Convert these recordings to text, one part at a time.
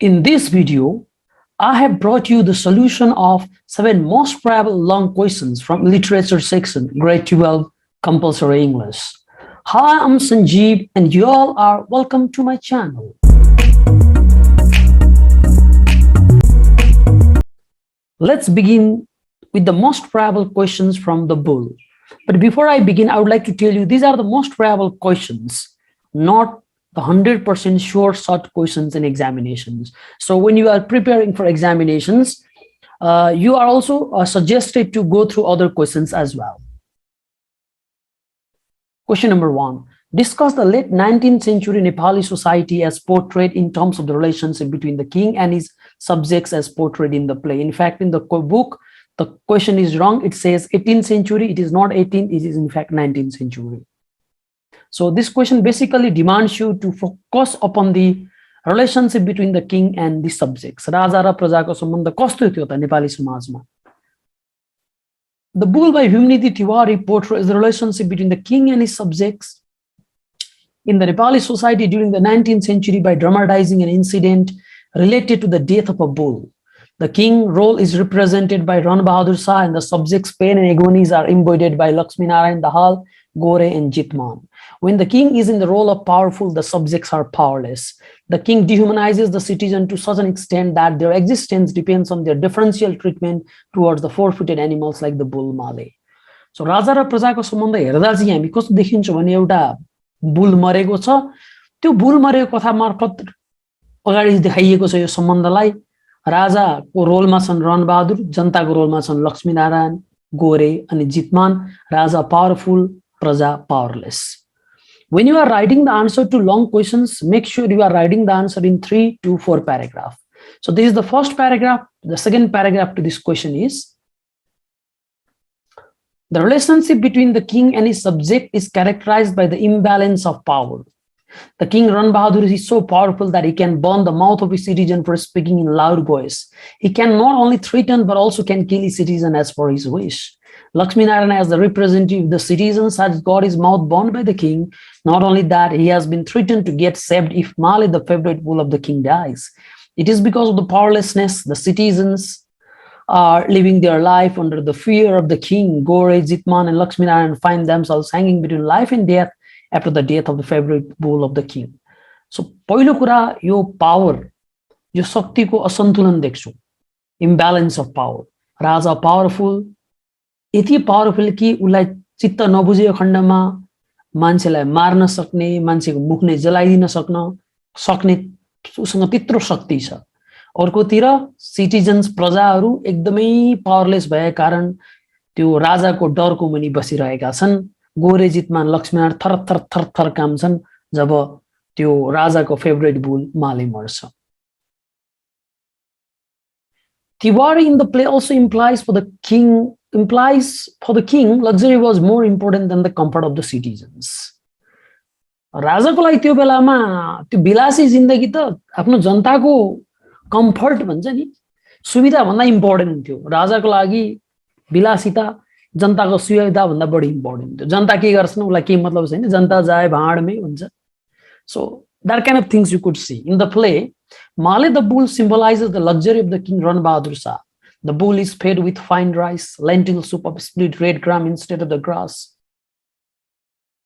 In this video, I have brought you the solution of 7 most probable long questions from literature section, grade 12, compulsory English. Hi, I'm Sanjeev and you all are welcome to my channel. Let's begin with the most probable questions from the bull. But before I begin, I would like to tell you these are the most probable questions, not the 100% sure shot questions in examinations. So when you are preparing for examinations, you are also suggested to go through other questions as well. Question number 1. Discuss the late 19th century Nepali society as portrayed in terms of the relationship between the king and his subjects as portrayed in the play. In fact, in the book, the question is wrong. It says 18th century. It is not 18th. It is in fact 19th century. So this question basically demands you to focus upon the relationship between the king and the subjects. Raja र प्रजाको सम्बन्ध कस्तो थियो त नेपाली समाजमा? The bull by Humniti Tiwari portrays the relationship between the king and his subjects in the Nepali society during the 19th century by dramatizing an incident related to the death of a bull. The king role is represented by Ran Bahadur Shah and the subjects' pain and agonies are embodied by Lakshmi Narayan Dahal, Gore and Jitman. When the king is in the role of powerful, the subjects are powerless. The king dehumanizes the citizen to such an extent that their existence depends on their differential treatment towards the four-footed animals like the bull male. So राजा र प्रजाको सम्बन्ध हेर्दा चाहिँ हामी कस्तो देखिन्छ भने एउटा bull मरेको छ, त्यो बुल मरेको कथा मार्फत अगाडि देखाइएको छ यो सम्बन्धलाई। राजाको रोलमा छन् रण बहादुर, जनताको रोलमा छन् लक्ष्मी नारायण, गोरे अनि जितमान। राजा पावरफुल, प्रजा powerless. When you are writing the answer to long questions, make sure you are writing the answer in 3 to 4 paragraphs. So this is the first paragraph. The second paragraph to this question is, the relationship between the king and his subject is characterized by the imbalance of power. The king Ran Bahadur is so powerful that he can burn the mouth of his citizen for speaking in loud voice. He can not only threaten but also can kill his citizen as per his wish. Lakshmi Narayana, as the representative of the citizens, has got his mouth burned by the king. Not only that, he has been threatened to get saved if Mali, the favorite bull of the king, dies. It is because of the powerlessness the citizens are living their life under the fear of the king. Gore, Jitman, and Lakshmi Narayan find themselves hanging between life and death after the death of the favorite bull of the king. So, पहिलो कुरा यो power, यो शक्तिको असन्तुलन देख्छु, imbalance of power. राजा powerful, यति powerful कि उलाई चित्त नबुझेको खण्डमा मान्छेलाई मार्न सक्ने, मान्छेको मुख नै जलाइदिन सक्ने उसँग त्यत्रो शक्ति छ। अर्कोतिर सिटिजन्स प्रजाहरू एकदमै पावरलेस भएका कारण त्यो राजाको डरको मुनि बसिरहेका छन्। गोरे जितमान लक्ष्मीनारायण थर थर थर थर काम्छन् जब त्यो राजाको फेभरेट बुल माले मर्छ। Tiwari in the play also implies for the king luxury was more important than the comfort of the citizens. राजाको लागि त्यो बेलामा त्यो विलासी जिन्दगी त आफ्नो जनताको कम्फर्ट भन्छ नि, सुविधा भन्दा इम्पोर्टेन्ट थियो। राजाको लागि विलासिता जनताको सुविधा भन्दा बढी इम्पोर्टेन्ट थियो। जनता के गर्छन् उलाई के मतलब छैन, जनता जाए भाडमै हुन्छ। So that kind of things you could see in the play. Male the bull symbolizes the luxury of the king Ran Bahadur Shah. The bull is fed with fine rice, lentil soup of split red gram instead of the grass.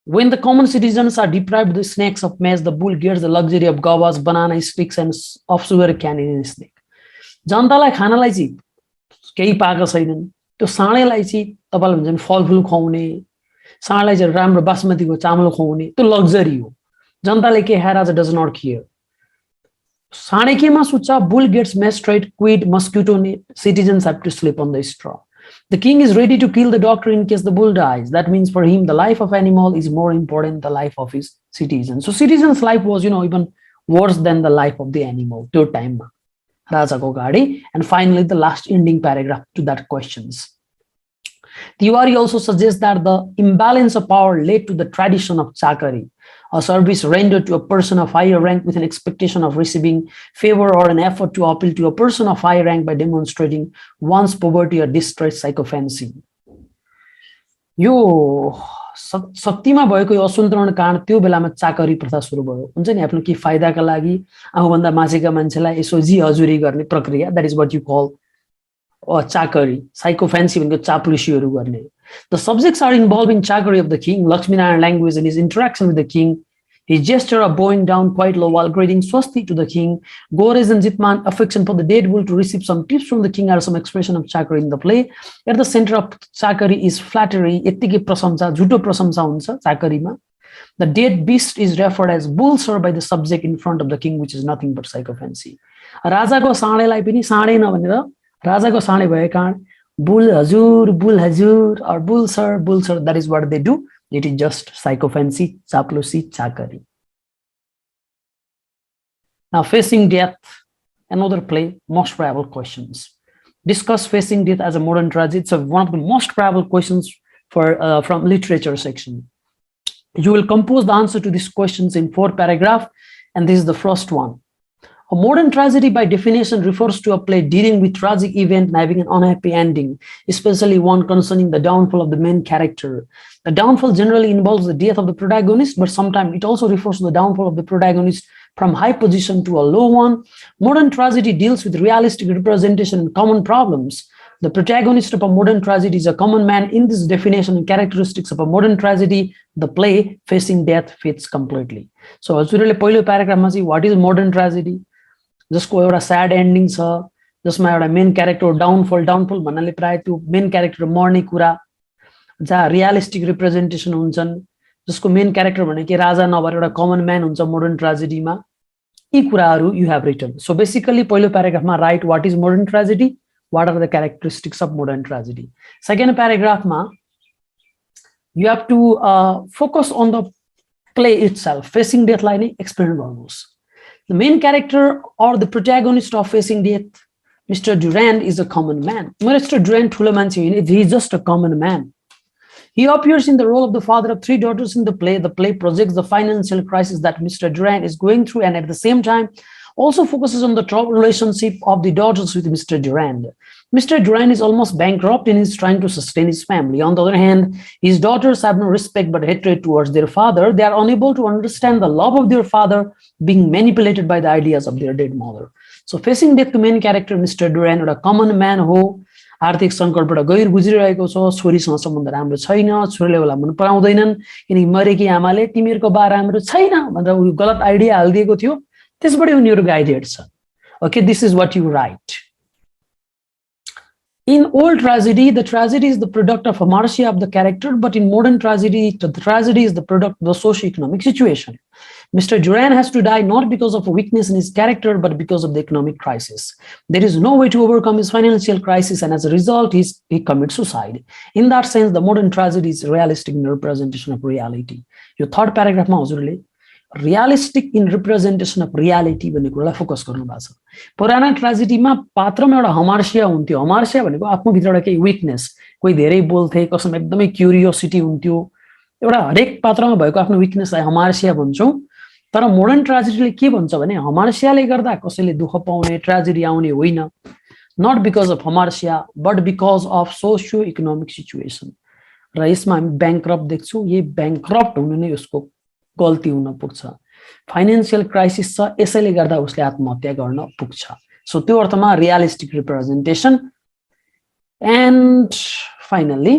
When the common citizens are deprived of the snacks of maize, the bull gets the luxury of gavas, banana sticks, and of sugar cane in his neck. जनतालाई खानलाई चाहिँ केही पाएको छैनन्, त्यो साँडेलाई चाहिँ तपाईले भन्छन् फलफुल खुवाउने, साँडेलाई चाहिँ राम्रो बासमतीको चामल खुवाउने, त्यो लग्जरी हो। जनताले के खाएर आज does not care. साँडे केमा सुत्छ? Bull gets mastrate, quid, mosquito net. Citizens have to sleep on the straw. The king is ready to kill the doctor in case the bull dies. That means for him the life of animal is more important than the life of his citizens. So citizens' life was, even worse than the life of the animal. त्यो टाइममा राजाको गाडी. And finally the last ending paragraph to that questions. Tiwari also suggests that the imbalance of power led to the tradition of chakari, a service rendered to a person of higher rank with an expectation of receiving favor or an effort to appeal to a person of higher rank by demonstrating one's poverty or distress psychophancy. यो शक्तिमा भएको यो असन्तुलन कारण त्यो बेलामा चाकरी प्रथा सुरु भयो हुन्छ नि आफ्नो के फाइदाका लागि आफूभन्दा माथिका मान्छेलाई यसो जी हजुरी गर्ने प्रक्रिया द्याट इज व्हाट यु कल चाकरी साइकोफेन्सी भनेको चाप्लुसीहरू गर्ने the subjects are involve in चाकरी of the king Lakshminarayan language and his interaction with the king his gesture of bowing down quite low while greeting Swasti to the king, Gores and Jitman affection for the dead will to receive some tips from the king are some expression of chakari in the play. At the center of chakari is flattery, etiki prasamsa, jhuto prasamsa huncha chakari ma. The dead beast is referred as bull sir by the subject in front of the king, which is nothing but sycophancy. Raja ko saade lai pani saade na bhanera raja ko saade bhae कारण bull hazur or bull sir that is what they do. It is just sycophancy, chaplusi, chakari. Now, facing death, another play, most probable questions. Discuss facing death as a modern tragedy. It's one of the most probable questions from literature section. You will compose the answer to these questions in 4 paragraphs, and this is the first one. A modern tragedy, by definition, refers to a play dealing with tragic event and having an unhappy ending, especially one concerning the downfall of the main character. The downfall generally involves the death of the protagonist, but sometimes it also refers to the downfall of the protagonist from high position to a low one. Modern tragedy deals with realistic representation and common problems. The protagonist of a modern tragedy is a common man. In this definition and characteristics of a modern tragedy, the play Facing Death fits completely. So, हजुरले पहिलो प्याराग्राफमा चाहिँ what is modern tragedy? जसको एउटा sad ending छ जसमा एउटा main character downfall भन्नाले प्राय त्यो मेन क्यारेक्टर मर्ने कुरा जहाँ रियलिस्टिक रिप्रेजेन्टेसन हुन्छन् जसको मेन क्यारेक्टर भनेको राजा नभएर एउटा कमन म्यान हुन्छ मोडर्न ट्रेजेडीमा यी कुराहरू you have written so basically पहिलो प्याराग्राफमा right what is modern tragedy what are the characteristics of modern tragedy second प्याराग्राफमा you have to focus on the play itself facing डेथलाई नै एक्सप्लेन गर्नुहोस् The main character or the protagonist of Facing Death, Mr. Durand, is a common man. Mr. Durand ठुलो मान्छे होइन, he is just a common man. He appears in the role of the father of 3 daughters in the play. The play projects the financial crisis that Mr. Durand is going through and at the same time also focuses on the troubled relationship of the daughters with Mr. Durand. Mr. Durand is almost bankrupt and is trying to sustain his family. On the other hand, his daughters have no respect but hatred towards their father. They are unable to understand the love of their father being manipulated by the ideas of their dead mother. So Facing Death, the main character, Mr. Durand, a common man हो आर्थिक संकटबाट गहिर गुज्रिरहेको छ छोरीसँग सम्बन्ध राम्रो छैन छोरीले उसलाई मन पराउँदैनन् किनकि मरेकी आमाले तिमीहरूको बा राम्रो छैन भनेर उ गलत आइडिया हालिदिएको थियो त्यसबाट उनीहरू गाइडेड छ okay this is what you right In old tragedy, the tragedy is the product of hamartia of the character, but in modern tragedy, the tragedy is the product of the socio-economic situation. Mr. Durand has to die not because of a weakness in his character, but because of the economic crisis. There is no way to overcome his financial crisis, and as a result, he commits suicide. In that sense, the modern tragedy is realistic in representation of reality. Your third paragraph, हजुरले realistic in representation of reality भन्ने कुरालाई focus गर्नु भएको छ पुराना ट्रेजेडीमा पात्रमा एउटा हमार्सिया हुन्थ्यो हमार्सिया भनेको आफ्नो भित्रबाट केही विकनेस कोही धेरै बोल्थे कसैमा एकदमै क्युरियोसिटी हुन्थ्यो एउटा हरेक पात्रमा भएको आफ्नो विकनेसलाई हमार्सिया भन्छौँ तर मोडर्न ट्रेजेडीले के भन्छ भने हमार्सियाले गर्दा कसैले दुःख पाउने ट्रेजेडी आउने होइन not because of hamartia but because of socio economic situation र यसमा हामी ब्याङ्क्रप्ट देख्छौँ यही ब्याङ्क्रप्ट हुनु नै उसको गल्ती हुन पुग्छ फाइनान्शियल क्राइसिस छ यसैले गर्दा उसले आत्महत्या गर्न पुग्छ सो त्यो अर्थमा realistic representation end finally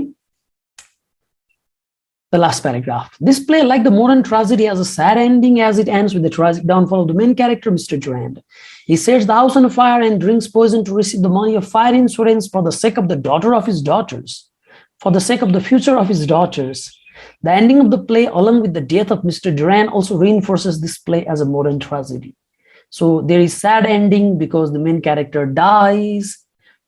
the last paragraph. This play, like the modern tragedy, has a sad ending as it ends with the tragic downfall of the main character, Mr. Durand. He sets the house on fire and drinks poison to receive the money of fire insurance for the sake of the daughter of his daughters, for the sake of the future of his daughters. The ending of the play, along with the death of Mr. Durand, also reinforces this play as a modern tragedy. So there is sad ending because the main character dies.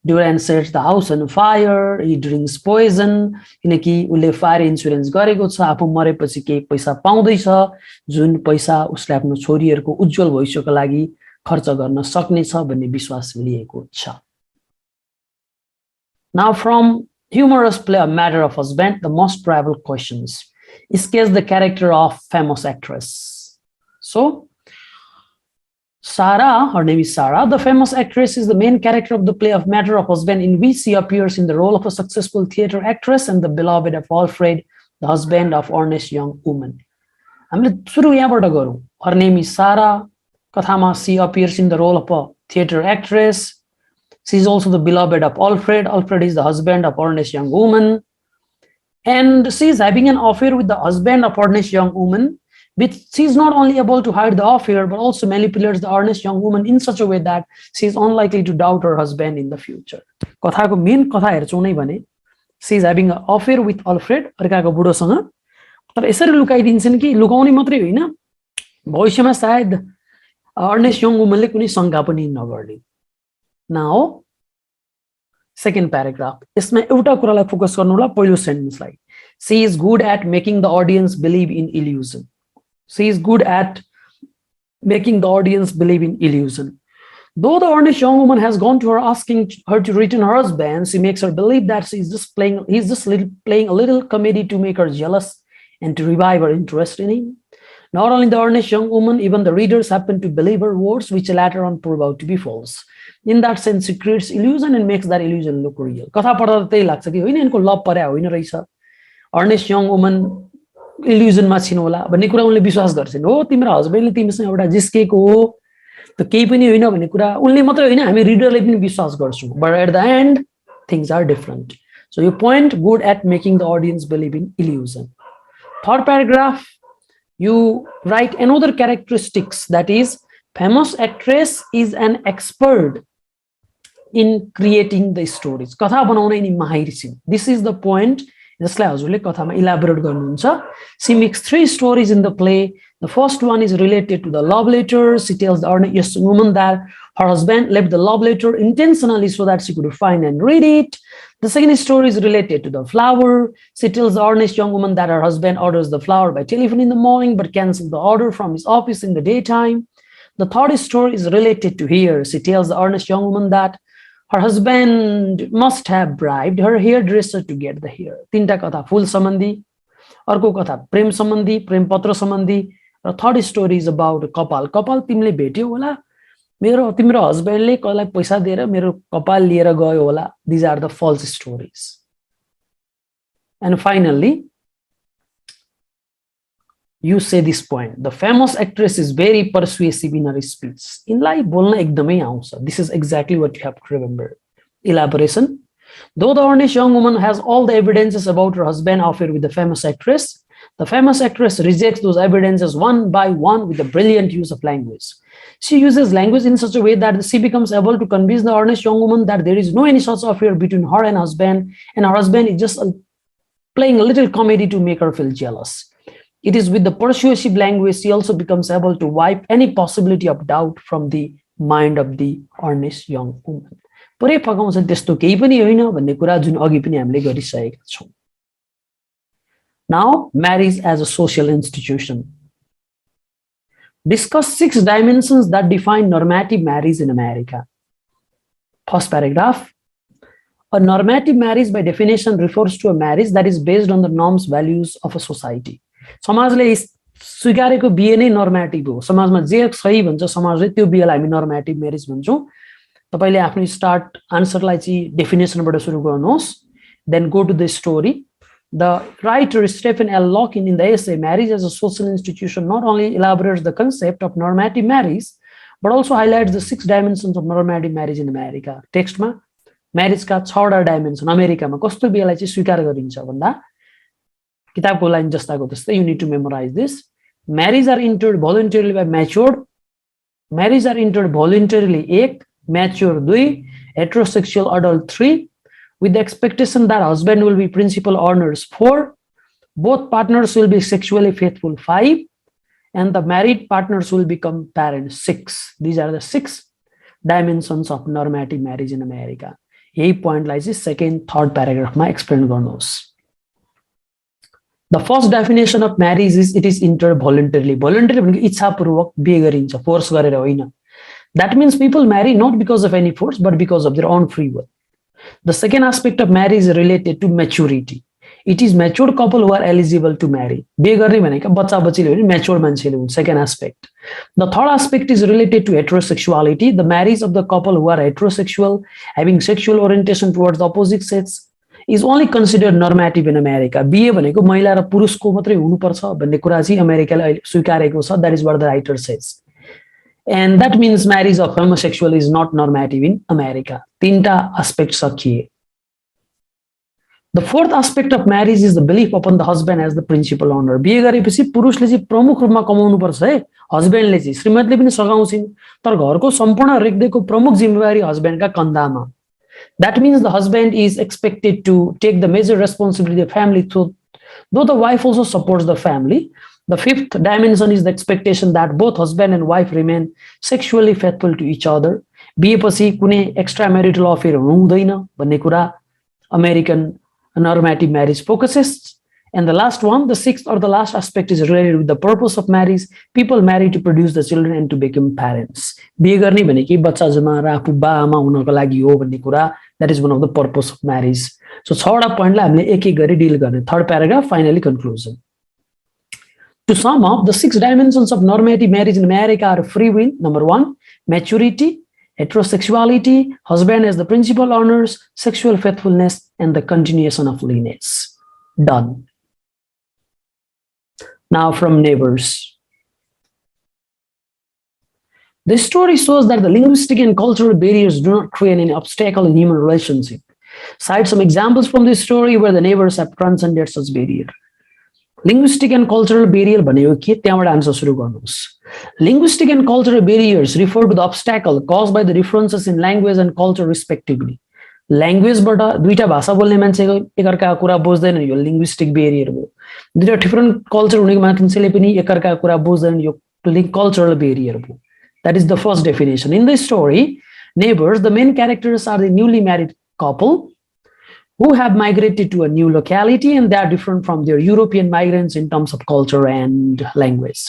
Durand sets the house on fire. He drinks poison. किनकि उसले fire insurance गरेको छ आफू मरेपछि केही पैसा पाउँदैछ जुन पैसा उसले आफ्नो छोरीहरूको उज्जवल भविष्यको लागि खर्च गर्न सक्नेछ भन्ने विश्वास लिएको छ. Now from humorous play A Matter of Husband, the most probable questions. Sketch the character of famous actress. So Sarah, her name is Sarah. The famous actress is the main character of the play of Matter of Husband, in which she appears in the role of a successful theater actress and the beloved of Alfred, the husband of earnest young woman. हामीले सुरु यहाँबाट गरौँ. Her name is Sarah. कथामा she appears in the role of a theater actress. She is also the beloved of Alfred. Alfred is the husband of earnest young woman. And she is having an affair with the husband of earnest young woman. But she is not only able to hide the affair, but also manipulates the earnest young woman in such a way that she is unlikely to doubt her husband in the future. कथाको main कथा हेर्छौँ नै भने she is having an affair with Alfred, अर्काको बुढोसँग. तर यसरी लुकाइदिन्छन् कि लुकाउने मात्रै होइन, भविष्यमा सायद earnest young woman ले कुनै शंका पनि नगर्ने. Now, second paragraph. यसमा एउटा कुरालाई फोकस गर्नु होला, पहिलो सेन्टेन्सलाई. She is good at making the audience believe in illusion. She is good at making the audience believe in illusion. Though the earnest young woman has gone to her asking her to return her husband, she makes her believe that he's just playing a little comedy to make her jealous and to revive her interest in him. Not only the earnest young woman, even the readers happen to believe her words, which later on prove out to be false. In that sense, she creates illusion and makes that illusion look real. कथा पढ्दा त्यही लाग्छ कि होइन यिनको लभ पर्या होइन रहेछ, earnest young woman इल्युजनमा छिन् होला भन्ने कुरा उनले विश्वास गर्छन्. हो तिम्रो हस्बेन्डले तिमीसँग एउटा जिस्केको हो त केही पनि होइन भन्ने कुरा उनले मात्रै होइन हामी रिडरले पनि विश्वास गर्छौँ. But at the end, things are different. So you point good at making the audience believe in illusion. Third paragraph, you write another characteristics, that is, famous actress is an expert in creating the stories. कथा बनाउन यिनी माहिर छिन्. This is the point जसलाई हजुरले कथामा elaborate गर्नुहुन्छ. She makes 3 stories in the play. The first one is related to the love letter. She tells the earnest woman that her husband left the love letter intentionally so that she could find and read it. The second story is related to the flower. She tells the earnest young woman that her husband orders the flower by telephone in the morning but cancels the order from his office in the daytime. The third story is related to hair. She tells the earnest young woman that her husband must have bribed her hairdresser to get the hair. तीनटा कथा फूल सम्बन्धी, अर्को कथा प्रेम सम्बन्धी, प्रेम पत्र सम्बन्धी, र third story is about कपाल. कपाल तिमीले भेट्यौ होला, तिम्रो हस्बेन्डले कसलाई पैसा दिएर मेरो कपाल लिएर गयो होला. These are the false stories. And finally, you say this point. The famous actress is very persuasive in her speech. इनलाई बोल्न एकदमै आउँछ. This is exactly what you have to remember. Elaboration. Though the earnest young woman has all the evidences about her husband's affair with the famous actress rejects those evidences one by one with a brilliant use of language. She uses language in such a way that she becomes able to convince the earnest young woman that there is no any such affair between her and her husband is just playing a little comedy to make her feel jealous. It is with the persuasive language she also becomes able to wipe any possibility of doubt from the mind of the earnest young woman. पुरै फकाउँछ त्यस्तो केही पनि होइन भन्ने कुरा जुन अघि पनि हामीले गरिसकेका छौं. Now, marriage as a social institution. Discuss 6 dimensions that define normative marriage in America. First paragraph. A normative marriage by definition refers to a marriage that is based on the norms, values of a society. समाजले स्वीकारेको बिहे नै नर्मेटिभ हो. समाजमा जे सही भन्छ समाजले त्यो बिहेलाई हामी नर्मेटिभ म्यारेज भन्छौं. तपाईले आफ्नो स्टार्ट आन्सरलाई चाहिँ डेफिनेसनबाट सुरु गर्नुहोस्. Then go to the story. The writer Stephen L. Locke in the essay Marriage as a Social Institution not only elaborates the concept of normative marriage but also highlights the 6 dimensions of normative marriage in America. टेक्स्टमा म्यारेजका 6वटा dimension अमेरिकामा कस्तो बिहेलाई चाहिँ स्वीकार गरिन्छ भन्दा किताबको लाइन जस्ताको त्यस्तै. You need to memorize this. Marriages are entered voluntarily by matured. Marriages are entered voluntarily 1, mature 2, heterosexual adult 3, with the expectation that husband will be principal earners 4, both partners will be sexually faithful 5, and the married partners will become parents 6. These are the 6 dimensions of normative marriage in America. यही पोइन्टलाई चाहिँ second third प्याराग्राफमा explain गर्नुहोस्. The first definition of marriage is it is entered voluntarily. Voluntarily भनेको इच्छापूर्वक बिहे गरिन्छ, force गरेर होइन. That means people marry not because of any force but because of their own free will. The second aspect of marriage is related to maturity. It is matured couple who are eligible to marry. बिहे गर्ने भनेको बच्चा बच्चीले होइन, matured मान्छेले हुन्छ. Second aspect. The third aspect is related to heterosexuality. The marriage of the couple who are heterosexual, having sexual orientation towards the opposite sex, is only considered normative in America. बिहे भनेको महिला र पुरुषको मात्रै हुनुपर्छ भन्ने कुरा चाहिँ अमेरिकाले अहिले स्वीकारेको छ. That is what the writer says. And that means marriage of homosexual is not normative in America. तीनटा aspect सकिए. The fourth aspect of marriage is the belief upon the husband as the principal owner. बिहे गरेपछि पुरुषले चाहिँ प्रमुख रूपमा कमाउनु पर्छ है. हस्बेन्डले चाहिँ श्रीमतीले पनि सघाउँछिन् तर घरको सम्पूर्ण रेखदेखको प्रमुख जिम्मेवारी हस्बेन्डका कन्धामा. That means the husband is expected to take the major responsibility of the family, though the wife also supports the family. The fifth dimension is the expectation that both husband and wife remain sexually faithful to each other. बिहेपछि कुनै extramarital affair हुँदैन भन्ने कुरा American normative marriage focuses. And the last one, the sixth or the last aspect is related with the purpose of marriage. People marry to produce the children and to become parents. बिहे गर्ने भनेकै बच्चा जन्माएर आफू बाआमा हुनको लागि हो भन्ने कुरा. That is one of the purpose of marriage. So 6वटा पोइन्टलाई हामीले एक एक गरी डिल गर्ने. Third paragraph, finally conclusion. To sum up, the 6 dimensions of normative marriage in America are free will, number 1, maturity, heterosexuality, husband as the principal owners, sexual faithfulness, and the continuation of lineage. Done. Now from neighbors. This story shows that the linguistic and cultural barriers do not create any obstacle in human relationship. Cite some examples from this story where the neighbors have transcended such barrier. Linguistic and cultural barrier भनेको के त्यहाँबाट answer सुरु गर्नुहोस्. Linguistic and cultural barriers refer to the obstacle caused by the differences in language and culture respectively. ल्याङ्ग्वेजबाट दुईटा भाषा बोल्ने मान्छेको एकअर्काको कुरा बुझ्दैन यो लिङ्ग्विस्टिक बेरियर हो. दुईटा डिफरेन्ट कल्चर हुनेको मान्छेले पनि एकअर्काको कुरा बुझ्दैन यो कल्चरल बेरियर हो. That is the first definition. In this story, neighbors, the main characters are the newly married couple who have migrated to a new locality, and they are different from their European migrants in terms of culture and language.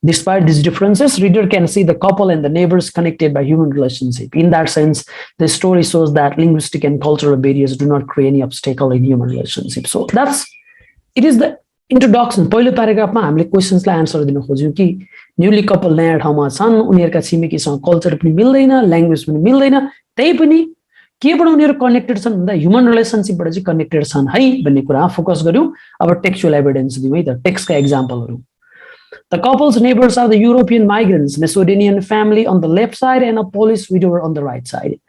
Despite these differences, reader can see the couple and the neighbors connected by human relationship. In that sense, the story shows that linguistic and cultural barriers do not create any obstacle in human relationship. So it is the introduction. पहिलो प्याराग्राफमा हामीले क्वेशन्सलाई answer दिन खोज्यौं कि newly couple नयाँ ठाउँमा छन्, उनीहरुका छिमेकीसँग culture पनि मिल्दैन, language पनि मिल्दैन, त्यही पनि केबाट उनीहरु कनेक्टेड छन् भन्दा ह्युमन रिलेशनशिपबाट चाहिँ कनेक्टेड छन् है भन्ने कुरा फोकस गर्यौं. अब टेक्स्चुअल एभिडेन्स दिउँ है त, टेक्स्टका एक्जाम्पलहरु. The couple's neighbors are the European migrants, Macedonian family on the left side and a Polish widower on the right side.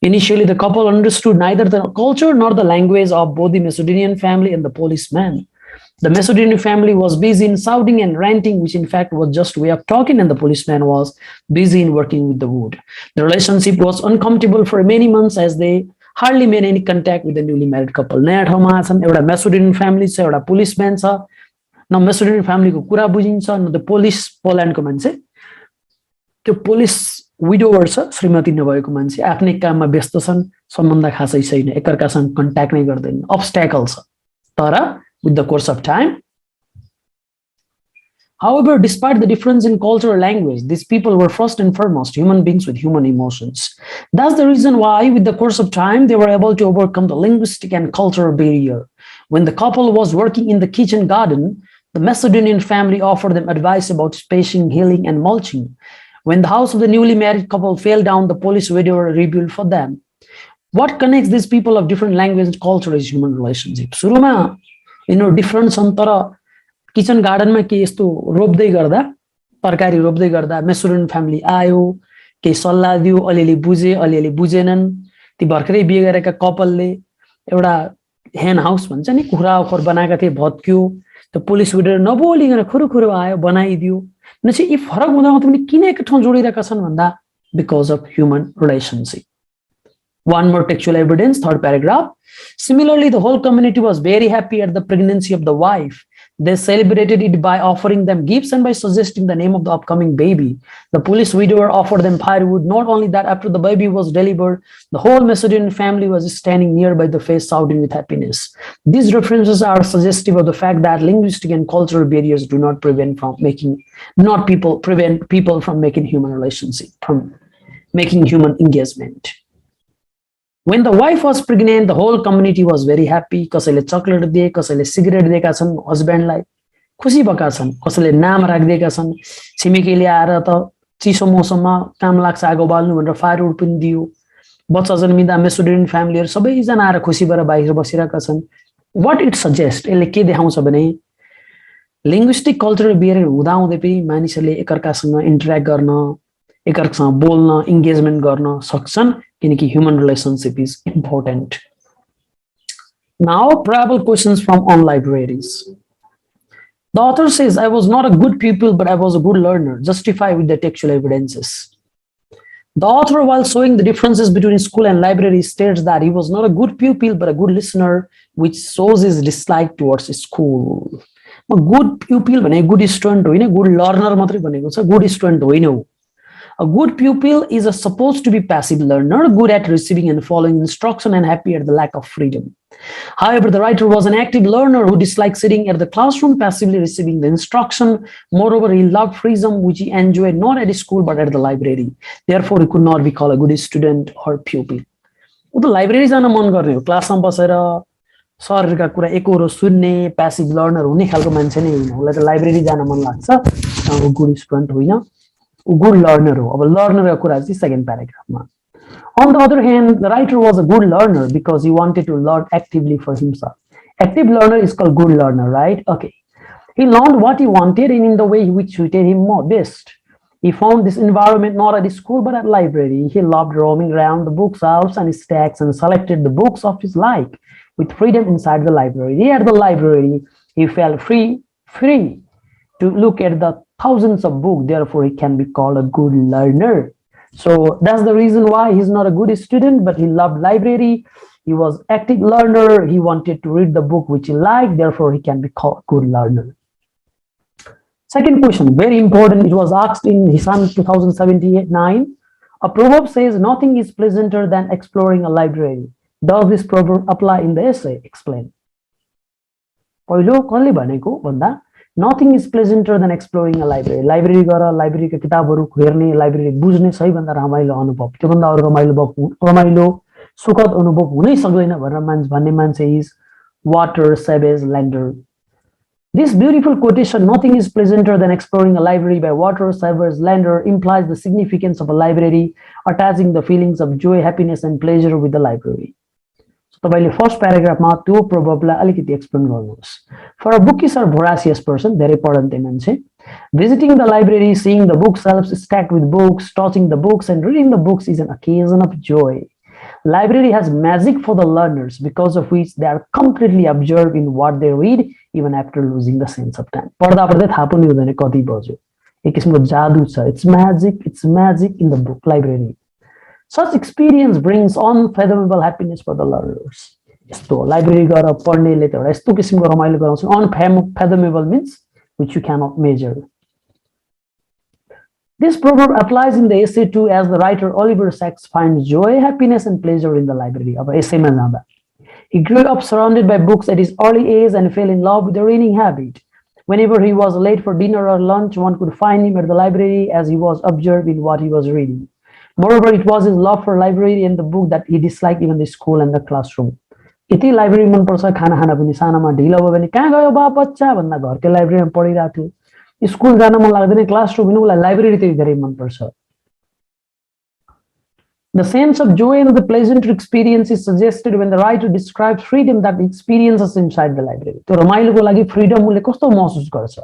Initially, the couple understood neither the culture nor the language of both the Macedonian family and the Polish man. The Macedonian family was busy in shouting and ranting, which in fact was just a way of talking, and the policeman was busy in working with the wood. The relationship was uncomfortable for many months as they hardly made any contact with the newly married couple. नयाँ ठाउँमा छन्, एउटा Macedonian family छ, एउटा policeman छ. न Macedonian family को कुरा बुझिन्छ, न the Polish पोल्यान्डको मान्छे. त्यो Polish widower छ, श्रीमती नभएको मान्छे आफ्नै काममा व्यस्त छन्, सम्बन्ध खासै छैन, एकअर्कासँग कन्ट्याक्ट नै गर्दैन, obstacle छ. तर with the course of time. However, despite the difference in culture or language, these people were first and foremost human beings with human emotions. That's the reason why, with the course of time, they were able to overcome the linguistic and cultural barrier. When the couple was working in the kitchen garden, the Macedonian family offered them advice about spacing, healing, and mulching. When the house of the newly married couple fell down, the Polish widower rebuilt for them. What connects these people of different language and culture is human relationship. सुरुमा different छन् तर kitchen गार्डनमा के यस्तो रोप्दै गर्दा तरकारी रोप्दै गर्दा मेसोडियन family आयो, केही सल्लाह दियो, अलिअलि बुझे अलिअलि बुझेनन्. ती भर्खरै बिहे गरेका कपलले एउटा हेन हाउस भन्छ नि, कुखुरा ओखर बनाएका थिए, भत्क्यो. त्यो पुलिस विडर नबोलिकन खुरुखुरु आयो, बनाइदियो. भनेपछि यी फरक हुँदा पनि किन एक ठाउँ जोडिरहेका छन् भन्दा because of human relationship. One more textual evidence, third paragraph. Similarly, the whole community was very happy at the pregnancy of the wife. They celebrated it by offering them gifts and by suggesting the name of the upcoming baby. The Polish widower offered them firewood. Not only that, after the baby was delivered, the whole Macedonian family was standing nearby the face shouting with happiness. These references are suggestive of the fact that linguistic and cultural barriers do not prevent people from making human relationship, from making human engagement. When the wife was pregnant, the whole community was very happy. कसैले chocolate दिए, कसैले cigarette दिएका छन् हस्बेन्डलाई, खुसी भएका छन्. कसैले नाम राखिदिएका छन्. छिमेकीले आएर त चिसो मौसममा काम लाग्छ आगो बाल्नु भनेर फायरवुड पनि दियो. बच्चा जन्मिँदा हाम्रो स्टुडेन्ट फ्यामिलीहरु सबैजना आएर खुसी भएर बाहिर बसिरहेका छन्. What it suggests, यसले के देखाउँछ भने लिङ्ग्विस्टिक कल्चरल बिहेभियर हुँदाहुँदै पनि मानिसहरूले एकअर्कासँग इन्टरेक्ट गर्न, एकअर्कासँग बोल्न, इन्गेजमेन्ट गर्न सक्छन् किनकि human relationship is important. Now, probable questions from on libraries. The author says, I was not a good pupil, but I was a good learner. Justify with the textual evidences. The author, while showing the differences between school and library, states that he was not a good pupil, but a good listener, which shows his dislike towards school. A good pupil, a good student, a good learner, a good student. A good pupil is supposed to be passive learner, good at receiving and following instruction and happy at the lack of freedom. However, the writer was an active learner who disliked sitting at the classroom, passively receiving the instruction. Moreover, he loved freedom, which he enjoyed not at school but at the library. Therefore, he could not be called a good student or pupil. The library जान मन गर्ने हो, क्लासमा बसेर सरका कुरा एकहोरो सुन्ने passive learner हुने खालको मान्छे नै होइन. उसलाई त लाइब्रेरी जान मन लाग्छ, उ गुड स्टुडेन्ट होइन, उ गुड लर्नर हो. अब लर्नरको कुरा चाहिँ second प्याराग्राफमा. On the other hand, the writer was a good learner because he wanted to learn actively for himself. Active learner is called good learner, right? Okay. He learned what he wanted and in the way which suited him more best. He found this environment not at school but at library. He loved roaming around the bookshelves and stacks and selected the books of his like with freedom inside the library. At the library, he felt free to look at the thousands of books. Therefore, he can be called a good learner. So that's the reason why he's not a good student, but he loved library. He was active learner. He wanted to read the book which he liked. Therefore, he can be called good learner. Second question, very important. It was asked in Hisan 2079. A proverb says, nothing is pleasanter than exploring a library. Does this proverb apply in the essay? Explain. पहिलो कसले भनेको भन्दा nothing is pleasanter than exploring a library. Library गएर लाइब्रेरीका किताबहरू हेर्ने, library बुझ्ने सबैभन्दा रमाइलो अनुभव. त्योभन्दा अरु रमाइलो सुखद अनुभव हुनै सक्दैन भनेर भन्ने मान्छे is Walter Savage Landor. This beautiful quotation, nothing is pleasanter than exploring a library by Walter Savage Landor, implies the significance of a library, attaching the feelings of joy, happiness, and pleasure with the library. So, the first paragraph ma त्यो proverb alikiti explain गर्नुहोस्. For a bookish or voracious person, धेरै पढन्ते मान्छे, visiting the library, seeing the bookshelves stacked with books, touching the books, and reading the books is an occasion of joy. Library has magic for the learners, because of which they are completely absorbed in what they read, even after losing the sense of time. पढ्दा पढ्दै थाहा पनि हुँदैन कति बज्यो. एक किसिमको जादु छ. It's magic in the book library. Such experience brings unfathomable happiness for the learners. यस्तो लाइब्रेरी गएर पढ्नेले त एउटा यस्तो किसिमको रमाइलो गराउँछ. Unfathomable means which you cannot measure. This proverb applies in the essay too, as the writer Oliver Sacks finds joy, happiness, and pleasure in the library. अब essayमा जाँदा, he grew up surrounded by books at his early age and fell in love with the reading habit. Whenever he was late for dinner or lunch, one could find him at the library as he was absorbed in what he was reading. Moreover, it was his love for library and the book that he disliked even the school and the classroom. यति library मन पर्छ, खाना खाना पनि सानामा ढिलो भयो भने कहाँ गयो बा बच्चा भन्दा घरकै लाइब्रेरीमा पढिरहेको थियो. स्कुल जान मन लाग्दैन, क्लासरुम पनि उलाई लाइब्रेरी त्यही धेरै मन पर्छ. The sense of joy and the pleasant experience is suggested when the writer describes freedom that he experiences inside the library. त्यो रमाइलोको लागि फ्रीडम उले कस्तो महसुस गर्छ.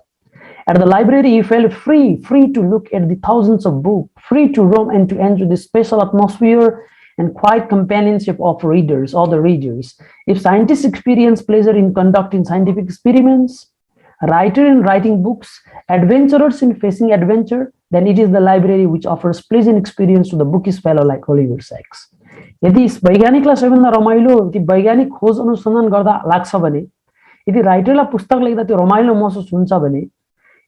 At the library, he felt free to look at the thousands of books, free to roam and to enjoy the special atmosphere and quiet companionship of other readers. If scientists experience pleasure in conducting scientific experiments, writer in writing books, adventurers in facing adventure, then it is the library which offers pleasant experience to the bookish fellow like Oliver Sacks. यदि वैज्ञानिकलाई सबैभन्दा रमाइलो ती वैज्ञानिक खोज अनुसन्धान गर्दा लाग्छ भने, यदि राइटरलाई पुस्तक लेख्दा त्यो रमाइलो महसुस हुन्छ भने,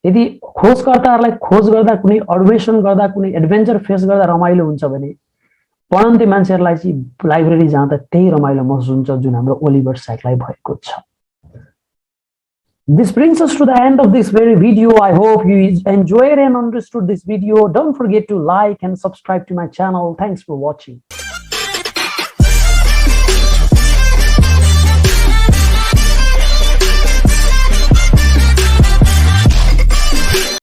यदि खोजकर्ताहरूलाई खोज गर्दा कुनै अन्वेषण गर्दा कुनै एडभेन्चर फेस गर्दा रमाइलो हुन्छ भने, पढन्ते मान्छेहरूलाई चाहिँ लाइब्रेरी जाँदा त्यही रमाइलो महसुस हुन्छ जुन हाम्रो ओलिभर स्याकलाई भएको छ. This brings us to the end of this very video. I hope you enjoyed and understood this video. Don't forget to like and subscribe to my channel. Thanks for watching.